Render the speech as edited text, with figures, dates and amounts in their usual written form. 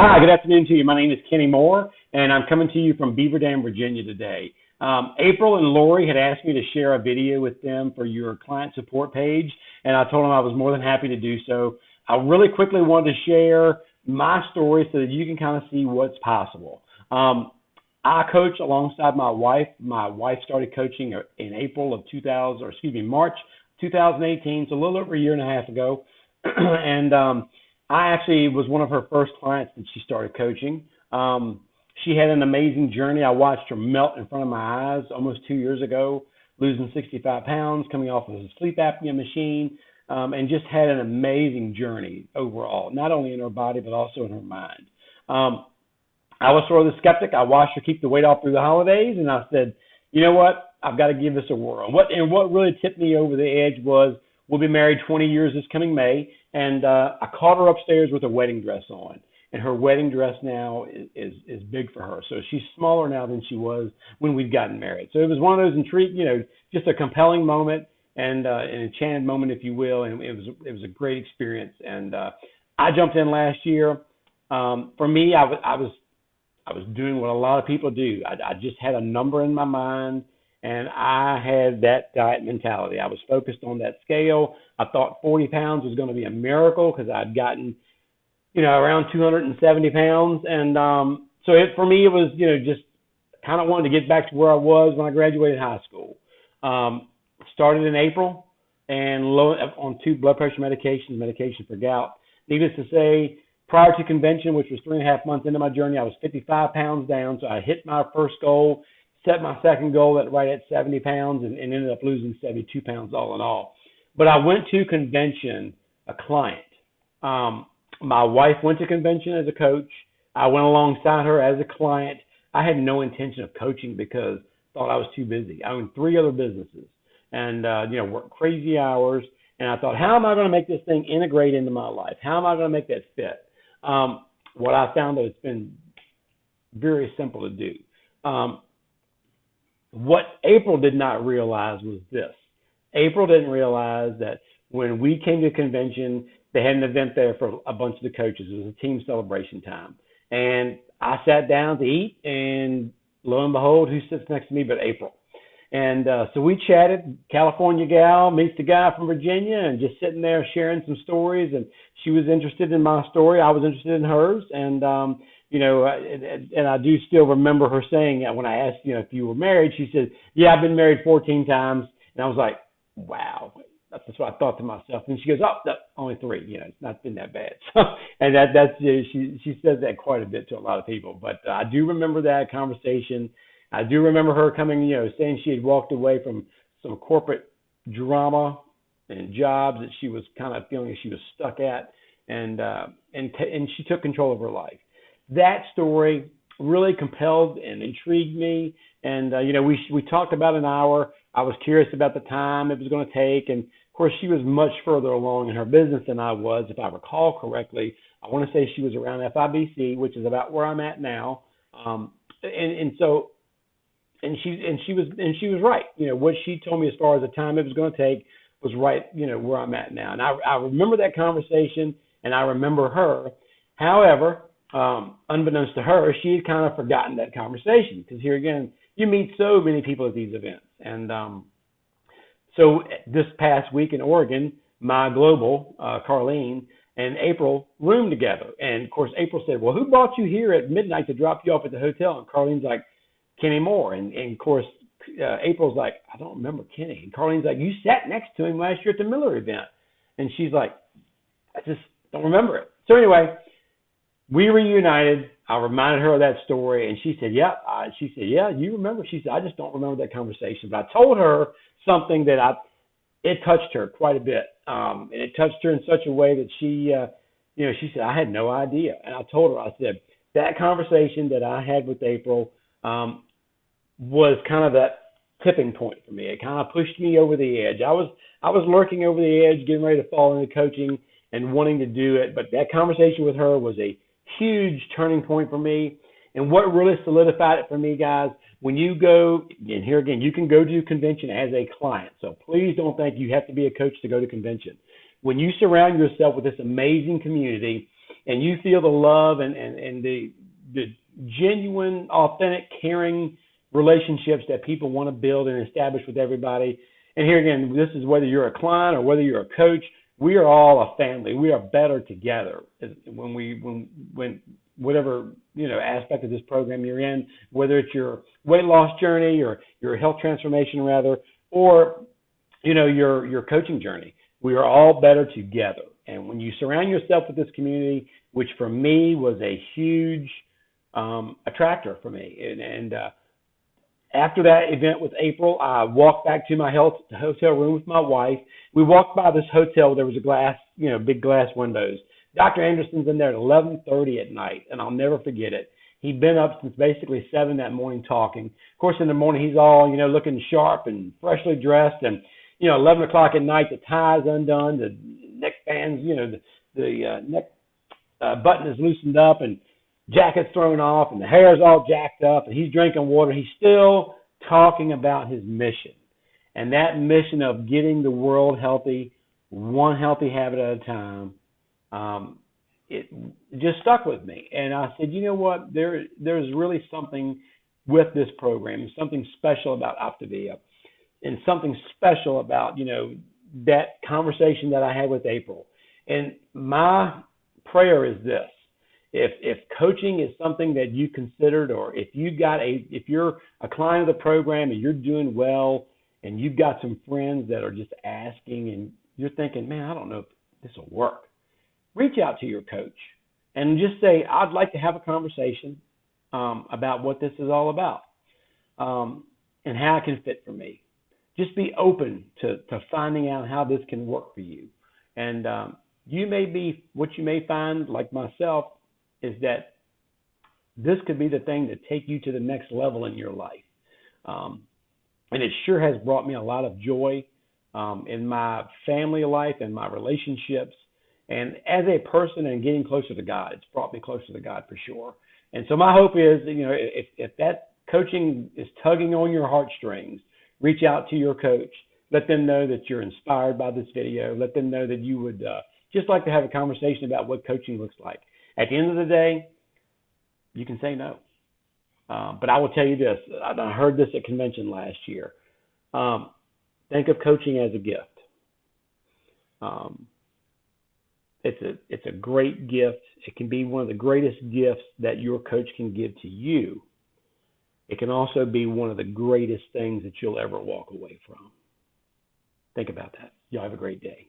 Hi, good afternoon to you. My name is Kenny Moore, and I'm coming to you from Beaver Dam, Virginia today. April and Lori had asked me to share a video with them for your client support page, and I told them I was more than happy to do so. I really quickly wanted to share my story so that you can kind of see what's possible. I coach alongside my wife. My wife started coaching in April of 2000, or excuse me, March 2018, so a little over a year and a half ago. and I actually was one of her first clients that she started coaching. She had an amazing journey. I watched her melt in front of my eyes almost 2 years ago, losing 65 pounds, coming off of a sleep apnea machine, and just had an amazing journey overall, not only in her body, but also in her mind. I was sort of the skeptic. I watched her keep the weight off through the holidays, and I said, you know what? I've got to give this a whirl. What really tipped me over the edge was we'll be married 20 years this coming May, and I caught her upstairs with a wedding dress on. And her wedding dress now is big for her. So she's smaller now than she was when we'd gotten married. So it was one of those just a compelling moment and an enchanted moment, if you will. And it was a great experience. And I jumped in last year. For me, I was doing what a lot of people do. I just had a number in my mind, and I had that diet mentality. I was focused on that scale. I thought 40 pounds was going to be a miracle because I'd gotten, around 270 pounds. And for me, it was, just kind of wanted to get back to where I was when I graduated high school. Started in April and on 2 blood pressure medication for gout. Needless to say, prior to convention, which was 3.5 months into my journey, I was 55 pounds down. So I hit my first goal, set my second goal right at 70 pounds, and ended up losing 72 pounds all in all. But I went to convention a client. My wife went to convention as a coach. I went alongside her as a client. I had no intention of coaching because I thought I was too busy. I owned 3 other businesses and, worked crazy hours. And I thought, how am I going to make this thing integrate into my life? How am I going to make that fit? What I found that it's been very simple to do. What April did not realize was this. April didn't realize that when we came to convention, they had an event there for a bunch of the coaches. It was a team celebration time. And I sat down to eat, and lo and behold, who sits next to me but April? And so we chatted. California gal meets the guy from Virginia, and just sitting there sharing some stories. And she was interested in my story. I was interested in hers. And, and I do still remember her saying that when I asked, if you were married, she said, yeah, I've been married 14 times. And I was like, wow. That's what I thought to myself. And she goes, oh, no, only 3. It's not been that bad. So, and she says that quite a bit to a lot of people. But I do remember that conversation. I do remember her coming, saying she had walked away from some corporate drama and jobs that she was kind of feeling she was stuck at, and she took control of her life. That story really compelled and intrigued me. And we talked about an hour. I was curious about the time it was going to take, and of course, she was much further along in her business than I was, if I recall correctly. I want to say she was around FIBC, which is about where I'm at now. And she was right. What she told me as far as the time it was going to take was right. Where I'm at now. And I remember that conversation, and I remember her. However, unbeknownst to her, she had kind of forgotten that conversation, because here again, you meet so many people at these events. And so this past week in Oregon, my global, Carlene, and April roomed together. And of course, April said, well, who brought you here at midnight to drop you off at the hotel? And Carlene's like, Kenny Moore. And of course, April's like, I don't remember Kenny. And Carlene's like, you sat next to him last year at the Miller event. And she's like, I just don't remember it. So anyway, we reunited. I reminded her of that story, and she said, yeah. She said, yeah, you remember? She said, I just don't remember that conversation. But I told her something that it touched her quite a bit. And it touched her in such a way that she said, I had no idea. And I told her, I said, that conversation that I had with April was kind of that tipping point for me. It kind of pushed me over the edge. I was lurking over the edge, getting ready to fall into coaching and wanting to do it. But that conversation with her was a huge turning point for me. And what really solidified it for me, guys, when you go, and here again, you can go to a convention as a client. So please don't think you have to be a coach to go to convention. When you surround yourself with this amazing community, and you feel the love and the genuine, authentic, caring relationships that people want to build and establish with everybody. And here again, this is whether you're a client or whether you're a coach, we are all a family. We are better together when whatever aspect of this program you're in, whether it's your weight loss journey or your health transformation rather, or your coaching journey. We are all better together. And when you surround yourself with this community, which for me was a huge attractor for me, and after that event with April, I walked back to my hotel room with my wife. We walked by this hotel. There was a glass, big glass windows. Dr. Anderson's in there at 11:30 at night, and I'll never forget it. He'd been up since basically 7 that morning talking. Of course, in the morning, he's all, looking sharp and freshly dressed. And, 11 o'clock at night, the tie's undone, the neck bands, the neck button is loosened up, and jacket's thrown off, and the hair's all jacked up, and he's drinking water. He's still talking about his mission. And that mission of getting the world healthy, one healthy habit at a time, it just stuck with me. And I said, you know what, there's really something with this program, something special about Optavia, and something special about, that conversation that I had with April. And my prayer is this. If coaching is something that you considered, or if you're a client of the program and you're doing well and you've got some friends that are just asking and you're thinking, man, I don't know if this will work, reach out to your coach and just say, I'd like to have a conversation about what this is all about and how it can fit for me. Just be open to finding out how this can work for you. And what you may find, like myself, is that this could be the thing to take you to the next level in your life. And it sure has brought me a lot of joy in my family life and my relationships. And as a person and getting closer to God, it's brought me closer to God for sure. And so my hope is, if that coaching is tugging on your heartstrings, reach out to your coach. Let them know that you're inspired by this video. Let them know that you would just like to have a conversation about what coaching looks like. At the end of the day, you can say no. But I will tell you this. I heard this at convention last year. Think of coaching as a gift. It's a great gift. It can be one of the greatest gifts that your coach can give to you. It can also be one of the greatest things that you'll ever walk away from. Think about that. Y'all have a great day.